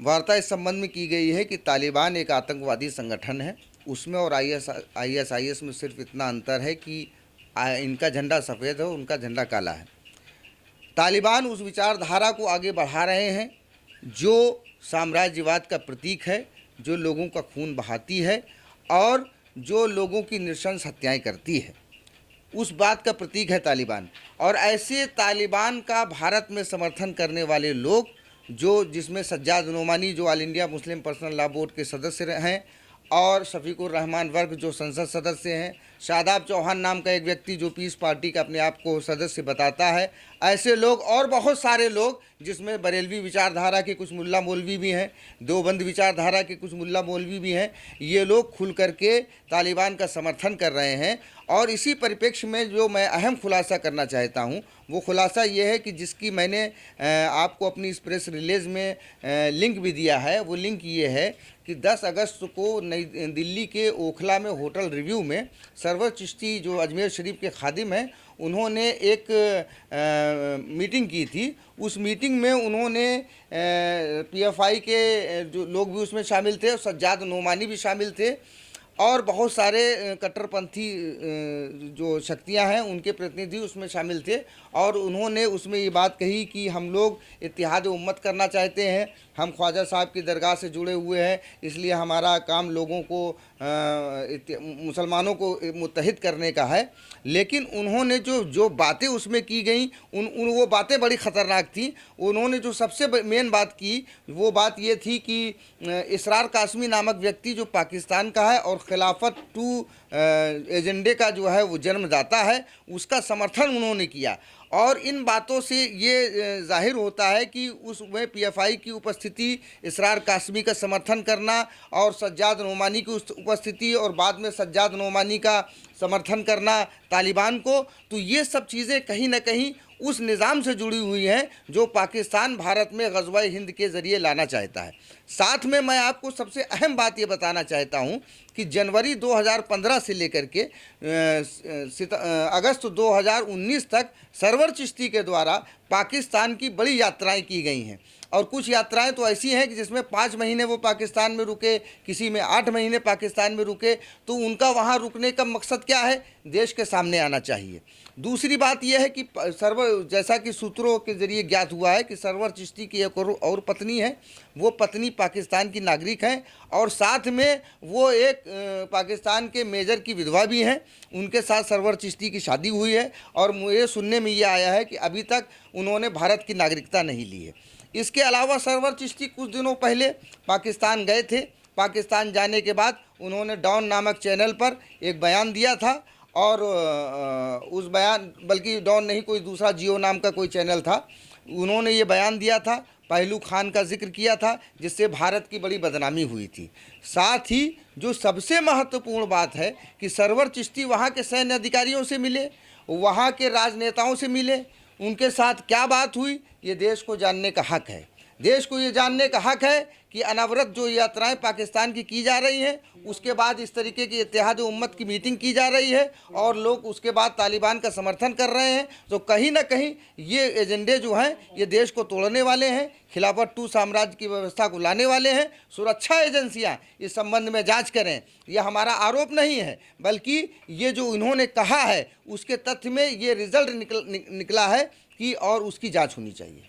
वार्ता इस संबंध में की गई है कि तालिबान एक आतंकवादी संगठन है। उसमें और ISIS में सिर्फ इतना अंतर है कि इनका झंडा सफ़ेद है, उनका झंडा काला है। तालिबान उस विचारधारा को आगे बढ़ा रहे हैं जो साम्राज्यवाद का प्रतीक है, जो लोगों का खून बहाती है और जो लोगों की नृशंस हत्याएं करती है। उस बात का प्रतीक है तालिबान। और ऐसे तालिबान का भारत में समर्थन करने वाले लोग जिसमें सज्जाद नोमानी जो all India Muslim personal law board के सदस्य हैं और शफीकुर रहमान वर्ग जो संसद सदस्य हैं, शादाब चौहान नाम का एक व्यक्ति जो पीस पार्टी का अपने आप को सदस्य बताता है, ऐसे लोग और बहुत सारे लोग जिसमें बरेलवी विचारधारा के कुछ मुल्ला मौलवी भी हैं, देवबंद विचारधारा के कुछ मुल्ला मौलवी भी हैं, ये लोग खुल करके तालिबान का समर्थन कर रहे हैं। और इसी परिप्रेक्ष्य में जो मैं अहम खुलासा करना चाहता हूँ वो खुलासा ये है कि जिसकी मैंने आपको अपनी इस प्रेस रिलीज में लिंक भी दिया है। वो लिंक ये है कि 10 अगस्त को नई दिल्ली के ओखला में होटल रिव्यू में सरवर चिश्ती जो अजमेर शरीफ के खादिम हैं, उन्होंने एक मीटिंग की थी। उस मीटिंग में उन्होंने PFI के जो लोग भी उसमें शामिल थे, सज्जाद नोमानी भी शामिल थे और बहुत सारे कट्टरपंथी जो शक्तियां हैं उनके प्रतिनिधि उसमें शामिल थे। और उन्होंने उसमें ये बात कही कि हम लोग इत्तेहाद उम्मत करना चाहते हैं, हम ख्वाजा साहब की दरगाह से जुड़े हुए हैं, इसलिए हमारा काम लोगों को मुसलमानों को मुत्तहिद करने का है। लेकिन उन्होंने जो बातें उसमें की गई वो बातें बड़ी ख़तरनाक थी। उन्होंने जो सबसे मेन बात की वो बात ये थी कि इसरार कासमी नामक व्यक्ति जो पाकिस्तान का है और खिलाफत 2 एजेंडे का जो है वो जन्मदाता है, उसका समर्थन उन्होंने किया। और इन बातों से ये जाहिर होता है कि उसमें PFI की उपस्थिति, इसरार कासमी का समर्थन करना और सज्जाद नोमानी की उपस्थिति और बाद में सज्जाद नोमानी का समर्थन करना तालिबान को, तो ये सब चीज़ें कहीं ना कहीं उस निज़ाम से जुड़ी हुई हैं जो पाकिस्तान भारत में ग़ज़वा हिंद के ज़रिए लाना चाहता है। साथ में मैं आपको सबसे अहम बात ये बताना चाहता हूँ कि जनवरी 2015 से लेकर के अगस्त 2019 तक सरवर चिश्ती के द्वारा पाकिस्तान की बड़ी यात्राएं की गई हैं। और कुछ यात्राएं तो ऐसी हैं कि जिसमें 5 महीने वो पाकिस्तान में रुके, किसी में 8 महीने पाकिस्तान में रुके। तो उनका वहाँ रुकने का मकसद क्या है? देश के सामने आना चाहिए। दूसरी बात यह है कि जैसा कि सूत्रों के ज़रिए ज्ञात हुआ है कि सरवर चिश्ती की एक और पत्नी है, वो पत्नी पाकिस्तान की नागरिक हैं और साथ में वो एक पाकिस्तान के मेजर की विधवा भी हैं। उनके साथ सरवर चिश्ती की शादी हुई है और मुझे सुनने में ये आया है कि अभी तक उन्होंने भारत की नागरिकता नहीं ली है। इसके अलावा सरवर चिश्ती कुछ दिनों पहले पाकिस्तान गए थे। पाकिस्तान जाने के बाद उन्होंने डॉन नामक चैनल पर एक बयान दिया था और उस बयान, बल्कि डॉन नहीं, कोई दूसरा जियो नाम का कोई चैनल था, उन्होंने ये बयान दिया था, पहलू खान का जिक्र किया था, जिससे भारत की बड़ी बदनामी हुई थी। साथ ही जो सबसे महत्वपूर्ण बात है कि सरवर चिश्ती वहाँ के सैन्य अधिकारियों से मिले, वहाँ के राजनेताओं से मिले, उनके साथ क्या बात हुई ये देश को जानने का हक है। देश को ये जानने का हक है कि अनवरत जो यात्राएं पाकिस्तान की जा रही हैं, उसके बाद इस तरीके की इत्तेहाद उम्मत की मीटिंग की जा रही है और लोग उसके बाद तालिबान का समर्थन कर रहे हैं। तो कहीं ना कहीं ये एजेंडे जो हैं ये देश को तोड़ने वाले हैं, खिलाफत 2 साम्राज्य की व्यवस्था को लाने वाले हैं। सुरक्षा एजेंसियां इस संबंध में जांच करें। यह हमारा आरोप नहीं है, बल्कि ये जो इन्होंने कहा है उसके तथ्य में ये रिजल्ट निकला है कि और उसकी जाँच होनी चाहिए।